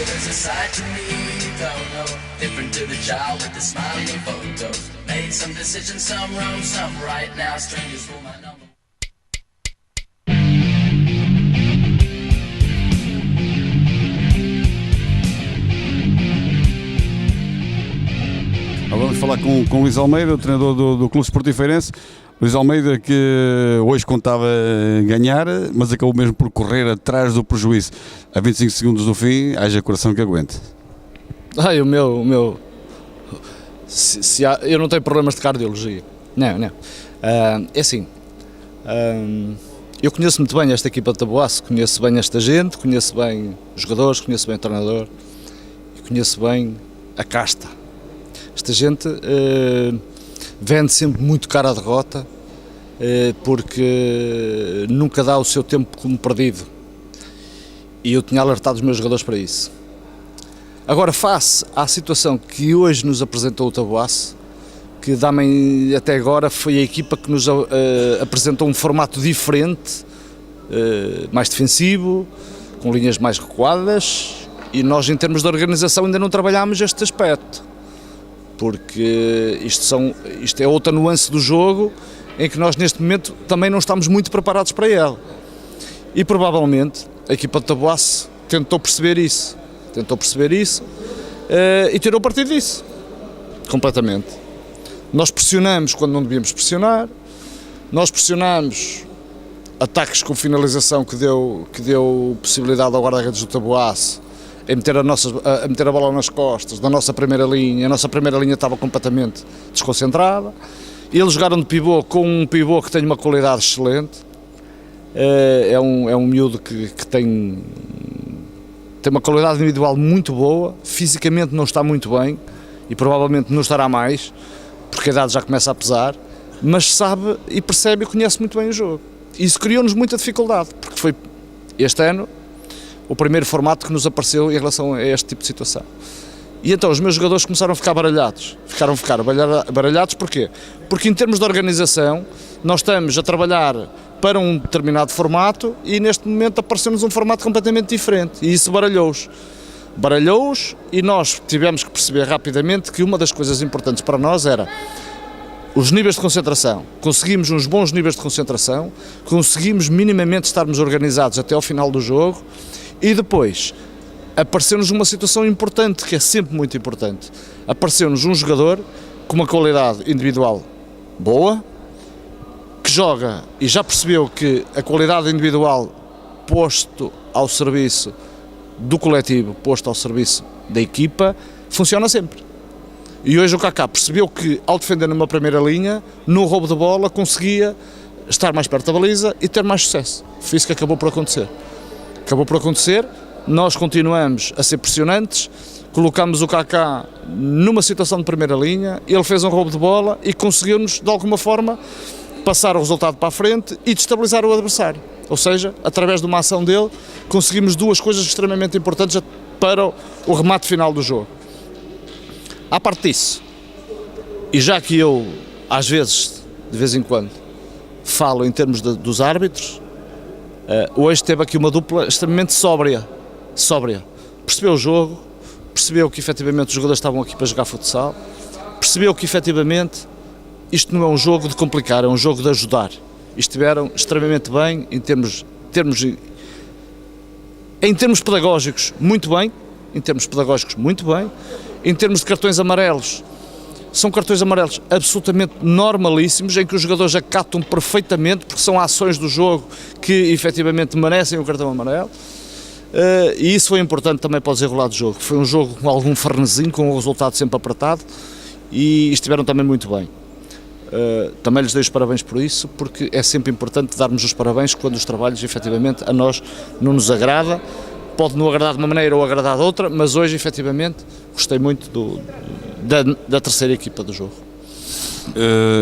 there's a side to me you don't know, different to the child with the smiling photos. Made some decisions, some wrong, some right. Now strangers for my number. Vamos falar com Luís Almeida, o treinador do Clube Esportivo Feirense. Luís Almeida, que hoje contava ganhar, mas acabou mesmo por correr atrás do prejuízo. A 25 segundos do fim, haja coração que aguente. O meu eu não tenho problemas de cardiologia. Não. É assim, eu conheço muito bem esta equipa de Taboaço, conheço bem esta gente, conheço bem os jogadores, conheço bem o treinador e conheço bem a casta. Esta gente vende sempre muito cara a derrota, porque nunca dá o seu tempo como perdido, e eu tinha alertado os meus jogadores para isso. Agora, face à situação que hoje nos apresentou o Taboaço, que até agora foi a equipa que nos apresentou um formato diferente, mais defensivo, com linhas mais recuadas, e nós, em termos de organização, ainda não trabalhámos este aspecto, porque isto é outra nuance do jogo em que nós neste momento também não estamos muito preparados para ela. E provavelmente a equipa de Taboaço tentou perceber isso e tirou partido disso, completamente. Nós pressionamos quando não devíamos pressionar, nós pressionamos ataques com finalização que deu possibilidade ao guarda-redes do Taboaço a meter a bola nas costas da nossa primeira linha. A nossa primeira linha estava completamente desconcentrada. Eles jogaram de pivô com um pivô que tem uma qualidade excelente. É um miúdo que tem uma qualidade individual muito boa, fisicamente não está muito bem e provavelmente não estará mais, porque a idade já começa a pesar, mas sabe e percebe e conhece muito bem o jogo. Isso criou-nos muita dificuldade, porque foi este ano o primeiro formato que nos apareceu em relação a este tipo de situação. E então os meus jogadores começaram a ficar baralhados. Baralhados porquê? Porque em termos de organização nós estamos a trabalhar para um determinado formato e neste momento apareceu-nos um formato completamente diferente e isso baralhou-os e nós tivemos que perceber rapidamente que uma das coisas importantes para nós era os níveis de concentração. Conseguimos uns bons níveis de concentração, conseguimos minimamente estarmos organizados até ao final do jogo. E depois, apareceu-nos uma situação importante, que é sempre muito importante. Apareceu-nos um jogador com uma qualidade individual boa, que joga e já percebeu que a qualidade individual posto ao serviço do coletivo, posto ao serviço da equipa, funciona sempre. E hoje o Kaká percebeu que, ao defender numa primeira linha, no roubo de bola, conseguia estar mais perto da baliza e ter mais sucesso. Foi isso que acabou por acontecer. Nós continuamos a ser pressionantes, colocamos o Kaká numa situação de primeira linha, ele fez um roubo de bola e conseguiu-nos, de alguma forma, passar o resultado para a frente e destabilizar o adversário. Ou seja, através de uma ação dele, conseguimos duas coisas extremamente importantes para o remate final do jogo. À parte disso, e já que eu, às vezes, de vez em quando, falo em termos dos árbitros, hoje teve aqui uma dupla extremamente sóbria. Percebeu o jogo, percebeu que efetivamente os jogadores estavam aqui para jogar futsal, percebeu que efetivamente isto não é um jogo de complicar, é um jogo de ajudar. E estiveram extremamente bem em termos pedagógicos, muito bem, em termos de cartões amarelos. São cartões amarelos absolutamente normalíssimos, em que os jogadores acatam perfeitamente, porque são ações do jogo que efetivamente merecem o cartão amarelo, e isso foi importante também para o desenrolar do jogo. Foi um jogo com algum frenesim, com o resultado sempre apertado, e estiveram também muito bem. Também lhes dei os parabéns por isso, porque é sempre importante darmos os parabéns quando os trabalhos efetivamente a nós não nos agrada. Pode não agradar de uma maneira ou agradar de outra, mas hoje efetivamente gostei muito da terceira equipa do jogo.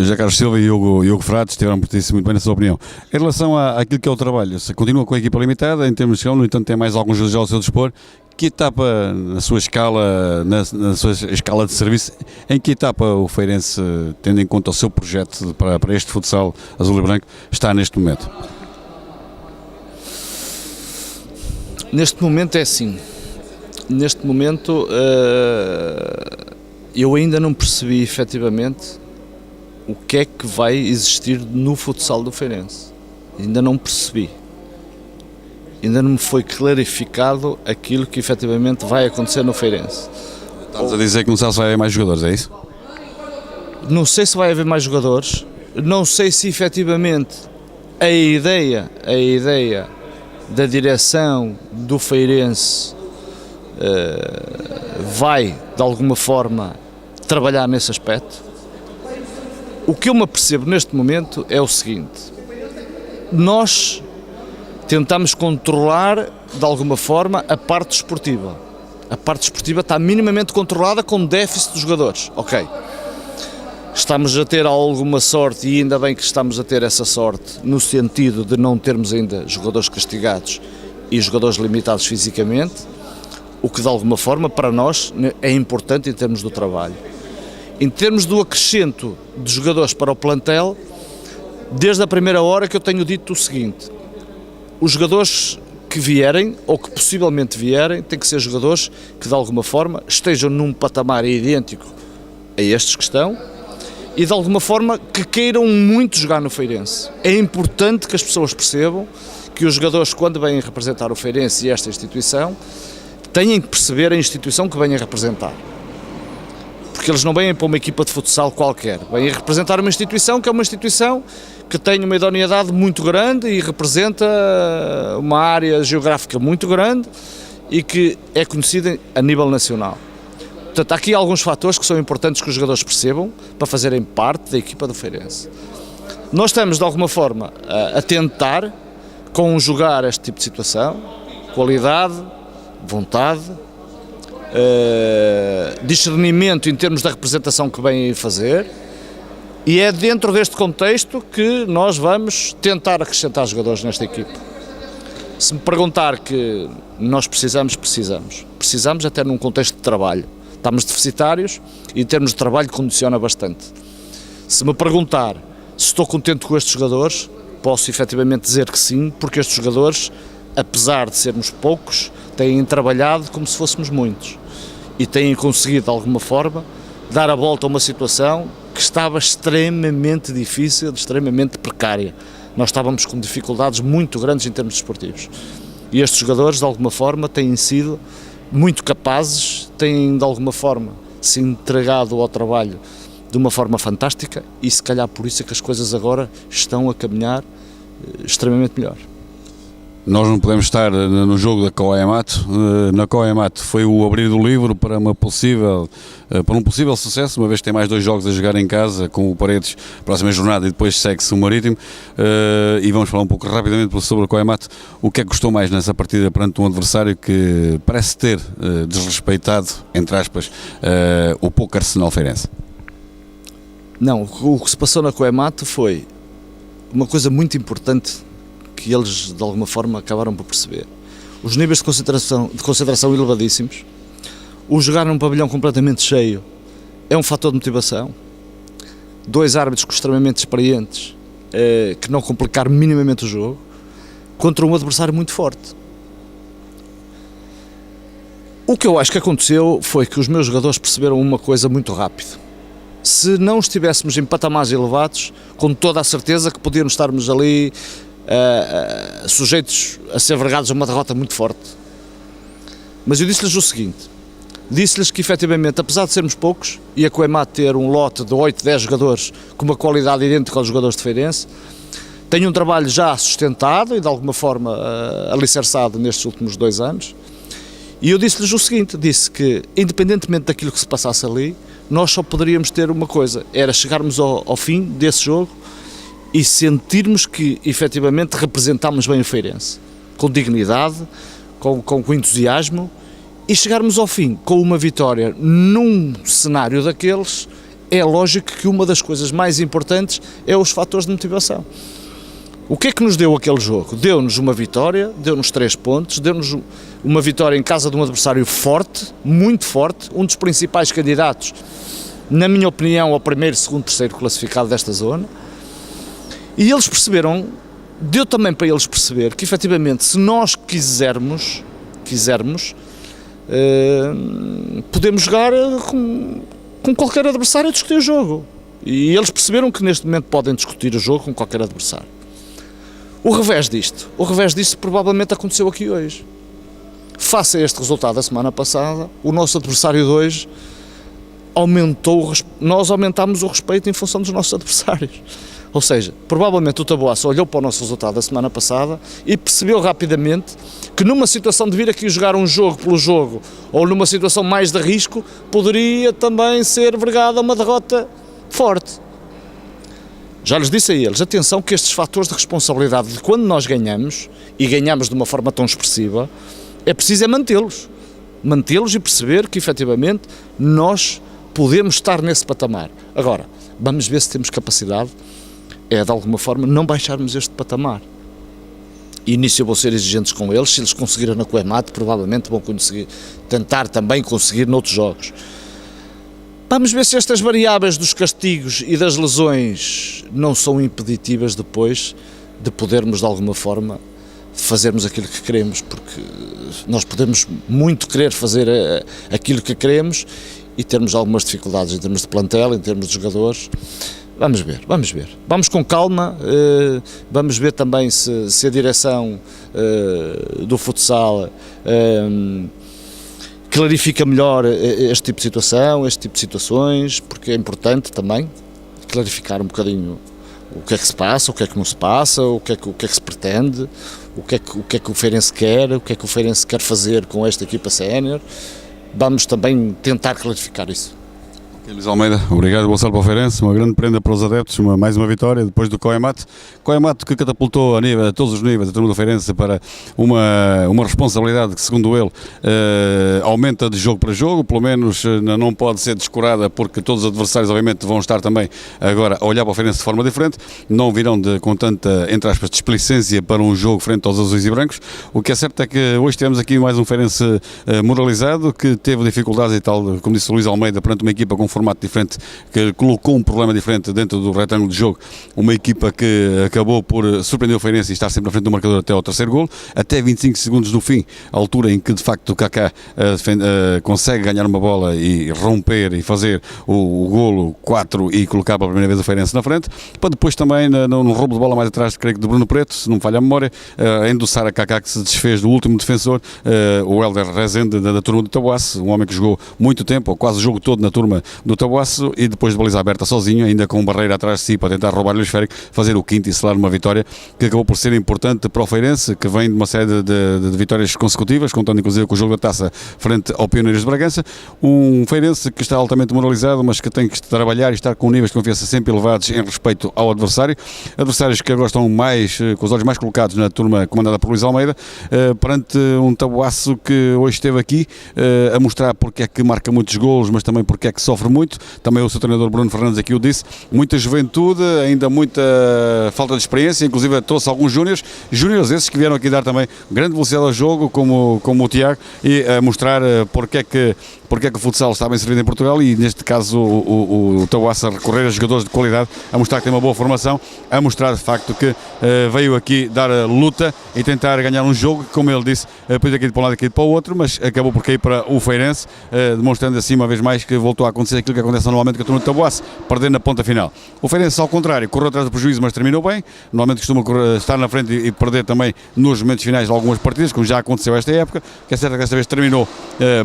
José Carlos Silva e Hugo Frades estiveram por isso muito bem, na sua opinião. Em relação àquilo que é o trabalho, se continua com a equipa limitada em termos de escala, no entanto tem mais alguns jogadores ao seu dispor. Que etapa na sua escala, na sua escala de serviço, em que etapa o Feirense, tendo em conta o seu projeto para este futsal azul e branco, está neste momento? Neste momento é assim, Neste momento, eu ainda não percebi efetivamente o que é que vai existir no futsal do Feirense. Ainda não percebi. Ainda não me foi clarificado aquilo que efetivamente vai acontecer no Feirense. Estás a dizer que não sabe se vai haver mais jogadores, é isso? Não sei se vai haver mais jogadores, não sei se efetivamente a ideia da direção do Feirense vai, de alguma forma, trabalhar nesse aspecto. O que eu me apercebo neste momento é o seguinte: nós tentamos controlar, de alguma forma, a parte desportiva. A parte desportiva está minimamente controlada com déficit dos jogadores. Ok. Estamos a ter alguma sorte, e ainda bem que estamos a ter essa sorte, no sentido de não termos ainda jogadores castigados e jogadores limitados fisicamente, o que de alguma forma para nós é importante em termos do trabalho. Em termos do acrescento de jogadores para o plantel, desde a primeira hora que eu tenho dito o seguinte: os jogadores que vierem, ou que possivelmente vierem, têm que ser jogadores que de alguma forma estejam num patamar idêntico a estes que estão, e de alguma forma que queiram muito jogar no Feirense. É importante que as pessoas percebam que os jogadores, quando vêm representar o Feirense e esta instituição, têm que perceber a instituição que vêm a representar. Porque eles não vêm para uma equipa de futsal qualquer, vêm a representar uma instituição que é uma instituição que tem uma idoneidade muito grande e representa uma área geográfica muito grande e que é conhecida a nível nacional. Portanto, há aqui alguns fatores que são importantes que os jogadores percebam para fazerem parte da equipa do Feirense. Nós estamos, de alguma forma, a tentar conjugar este tipo de situação: qualidade, vontade, discernimento em termos da representação que vêm a fazer, e é dentro deste contexto que nós vamos tentar acrescentar jogadores nesta equipa. Se me perguntar que nós precisamos até num contexto de trabalho. Estamos deficitários e em termos de trabalho condiciona bastante. Se me perguntar se estou contente com estes jogadores, posso efetivamente dizer que sim, porque estes jogadores, apesar de sermos poucos, têm trabalhado como se fôssemos muitos e têm conseguido, de alguma forma, dar a volta a uma situação que estava extremamente difícil, extremamente precária. Nós estávamos com dificuldades muito grandes em termos desportivos. E estes jogadores, de alguma forma, têm sido muito capazes, têm, de alguma forma, se entregado ao trabalho de uma forma fantástica, e se calhar por isso é que as coisas agora estão a caminhar extremamente melhor. Nós não podemos estar no jogo da Coemato. Na Coemato foi o abrir do livro para um possível sucesso, uma vez que tem mais 2 jogos a jogar em casa com o Paredes, próxima jornada, e depois segue-se o Marítimo. E vamos falar um pouco rapidamente sobre a Coemato. O que é que gostou mais nessa partida perante um adversário que parece ter desrespeitado, entre aspas, o pouco Arsenal feirense? Não, o que se passou na Coemato foi uma coisa muito importante que eles, de alguma forma, acabaram por perceber. Os níveis de concentração elevadíssimos, o jogar num pavilhão completamente cheio é um fator de motivação. 2 árbitros extremamente experientes, que não complicaram minimamente o jogo, contra um adversário muito forte. O que eu acho que aconteceu foi que os meus jogadores perceberam uma coisa muito rápido. Se não estivéssemos em patamares elevados, com toda a certeza que podíamos estarmos ali sujeitos a ser vergados a uma derrota muito forte. Mas eu disse-lhes o seguinte: disse-lhes que efetivamente, apesar de sermos poucos, e a Coemato ter um lote de 8, 10 jogadores com uma qualidade idêntica aos jogadores de Feirense, tem um trabalho já sustentado e de alguma forma alicerçado nestes últimos 2 anos. E eu disse-lhes o seguinte: disse que, independentemente daquilo que se passasse ali, nós só poderíamos ter uma coisa: era chegarmos ao fim desse jogo e sentirmos que efetivamente representámos bem o Feirense, com dignidade, com entusiasmo, e chegarmos ao fim com uma vitória num cenário daqueles. É lógico que uma das coisas mais importantes é os fatores de motivação. O que é que nos deu aquele jogo? Deu-nos uma vitória, deu-nos 3 pontos, deu-nos uma vitória em casa de um adversário forte, muito forte, um dos principais candidatos, na minha opinião, ao primeiro, segundo, terceiro classificado desta zona. E eles perceberam, deu também para eles perceber que efetivamente, se nós quisermos, podemos jogar com qualquer adversário a discutir o jogo. E eles perceberam que neste momento podem discutir o jogo com qualquer adversário. O revés disto provavelmente aconteceu aqui hoje. Face a este resultado da semana passada, o nosso adversário de hoje nós aumentámos o respeito em função dos nossos adversários. Ou seja, provavelmente o Taboaço olhou para o nosso resultado da semana passada e percebeu rapidamente que numa situação de vir aqui jogar um jogo pelo jogo ou numa situação mais de risco, poderia também ser vergada uma derrota forte. Já lhes disse a eles, atenção que estes fatores de responsabilidade de quando nós ganhamos, e ganhamos de uma forma tão expressiva, é preciso mantê-los e perceber que efetivamente nós podemos estar nesse patamar. Agora, vamos ver se temos capacidade, de alguma forma, não baixarmos este patamar. E nisso eu vou ser exigentes com eles, se eles conseguiram na Coemate, provavelmente vão tentar também conseguir noutros jogos. Vamos ver se estas variáveis dos castigos e das lesões não são impeditivas depois de podermos, de alguma forma, fazermos aquilo que queremos, porque nós podemos muito querer fazer aquilo que queremos e termos algumas dificuldades em termos de plantel, em termos de jogadores. Vamos ver. Vamos com calma, vamos ver também se a direção do futsal clarifica melhor este tipo de situação, este tipo de situações, porque é importante também clarificar um bocadinho o que é que se passa, o que é que não se passa, o que é que se pretende, o que é que o Feirense quer, o que é que o Feirense quer fazer com esta equipa sénior. Vamos também tentar clarificar isso. Luís Almeida, obrigado, boa sorte para o Feirense, uma grande prenda para os adeptos, mais uma vitória depois do Coemate que catapultou a todos os níveis a turma do Feirense para uma responsabilidade que, segundo ele, aumenta de jogo para jogo, pelo menos não pode ser descurada, porque todos os adversários obviamente vão estar também agora a olhar para o Feirense de forma diferente, não virão com tanta, entre aspas, displicência para um jogo frente aos azuis e brancos. O que é certo é que hoje temos aqui mais um Feirense moralizado, que teve dificuldades e tal, como disse o Luís Almeida, perante uma equipa com formato diferente, que colocou um problema diferente dentro do retângulo de jogo, uma equipa que acabou por surpreender o Feirense e estar sempre na frente do marcador até ao terceiro golo, até 25 segundos do fim, a altura em que de facto o Kaká consegue ganhar uma bola e romper e fazer o golo 4 e colocar pela primeira vez o Feirense na frente, para depois também no roubo de bola mais atrás, creio que de Bruno Preto, se não me falha a memória, endossar a Kaká, que se desfez do último defensor, o Hélder Rezende da turma do Taboaço, um homem que jogou muito tempo, ou quase o jogo todo na turma do Taboaço, e depois de baliza aberta sozinho, ainda com barreira atrás de si para tentar roubar o esférico, fazer o quinto e selar uma vitória que acabou por ser importante para o Feirense, que vem de uma série de vitórias consecutivas, contando inclusive com o jogo da taça frente ao Pioneiros de Bragança. Um Feirense que está altamente moralizado, mas que tem que trabalhar e estar com níveis de confiança sempre elevados em respeito ao adversário, adversários que agora estão com os olhos mais colocados na turma comandada por Luís Almeida, perante um Taboaço que hoje esteve aqui a mostrar porque é que marca muitos golos, mas também porque é que sofre muito. Também o seu treinador Bruno Fernandes aqui o disse, muita juventude, ainda muita falta de experiência, inclusive trouxe alguns júniores esses que vieram aqui dar também grande velocidade ao jogo, como o Tiago, e a mostrar porque é que o futsal está bem servido em Portugal, e neste caso o Taboaço a recorrer a jogadores de qualidade, a mostrar que tem uma boa formação, a mostrar de facto que veio aqui dar a luta e tentar ganhar um jogo que, como ele disse, depois aqui de para um lado e aqui para o outro, mas acabou por cair para o Feirense, demonstrando assim uma vez mais que voltou a acontecer aquilo que acontece normalmente com a turma do Taboaço, perdendo na ponta final. O Feirense, ao contrário, correu atrás do prejuízo, mas terminou bem. Normalmente costuma estar na frente e perder também nos momentos finais de algumas partidas, como já aconteceu esta época, que é certo que desta vez terminou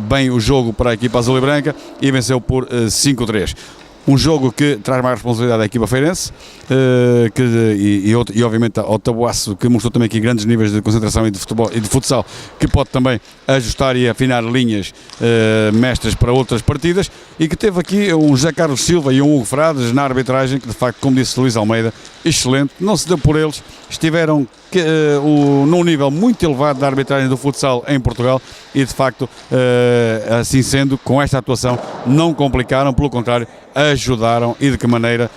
bem o jogo para a equipa azul e branca e venceu por 5-3. Um jogo que traz mais responsabilidade à equipa feirense e obviamente ao Taboaço, que mostrou também aqui grandes níveis de concentração e de futebol e de futsal, que pode também ajustar e afinar linhas mestras para outras partidas, e que teve aqui um José Carlos Silva e um Hugo Frades na arbitragem, que de facto, como disse Luís Almeida, excelente, não se deu por eles, estiveram num nível muito elevado da arbitragem do futsal em Portugal, e de facto, assim sendo, com esta atuação não complicaram, pelo contrário, ajudaram, e de que maneira,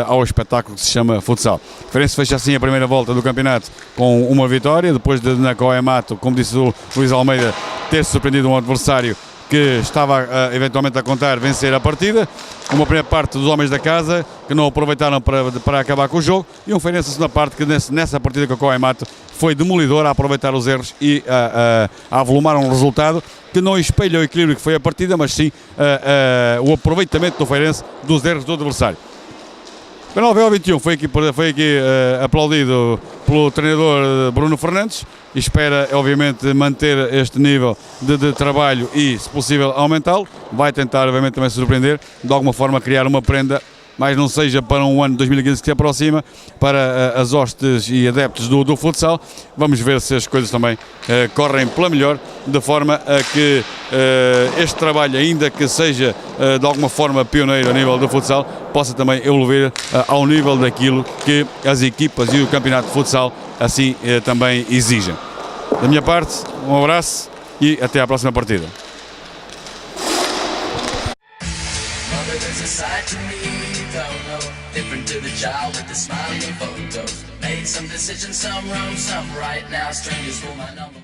ao espetáculo que se chama futsal. O Feirense fecha assim a primeira volta do campeonato com uma vitória, depois de na Coemato, como disse o Luís Almeida, ter surpreendido um adversário que estava eventualmente a contar vencer a partida. Uma primeira parte dos homens da casa que não aproveitaram para acabar com o jogo, e um Feirense na segunda parte que nessa partida com o Coaimato foi demolidor a aproveitar os erros e a avolumar um resultado que não espelha o equilíbrio que foi a partida, mas sim o aproveitamento do Feirense dos erros do adversário. O Benalvéu 21 foi aqui aplaudido pelo treinador Bruno Fernandes e espera, obviamente, manter este nível de trabalho e, se possível, aumentá-lo. Vai tentar, obviamente, também surpreender, de alguma forma criar uma prenda, mas não seja para um ano de 2015 que se aproxima, para as hostes e adeptos do futsal. Vamos ver se as coisas também correm pela melhor, de forma a que este trabalho, ainda que seja de alguma forma pioneiro a nível do futsal, possa também evoluir ao nível daquilo que as equipas e o campeonato de futsal assim também exigem. Da minha parte, um abraço e até à próxima partida. There's a side to me you don't know, different to the child with the smiling photos. Made some decisions, some wrong, some right. Now strangers for my number.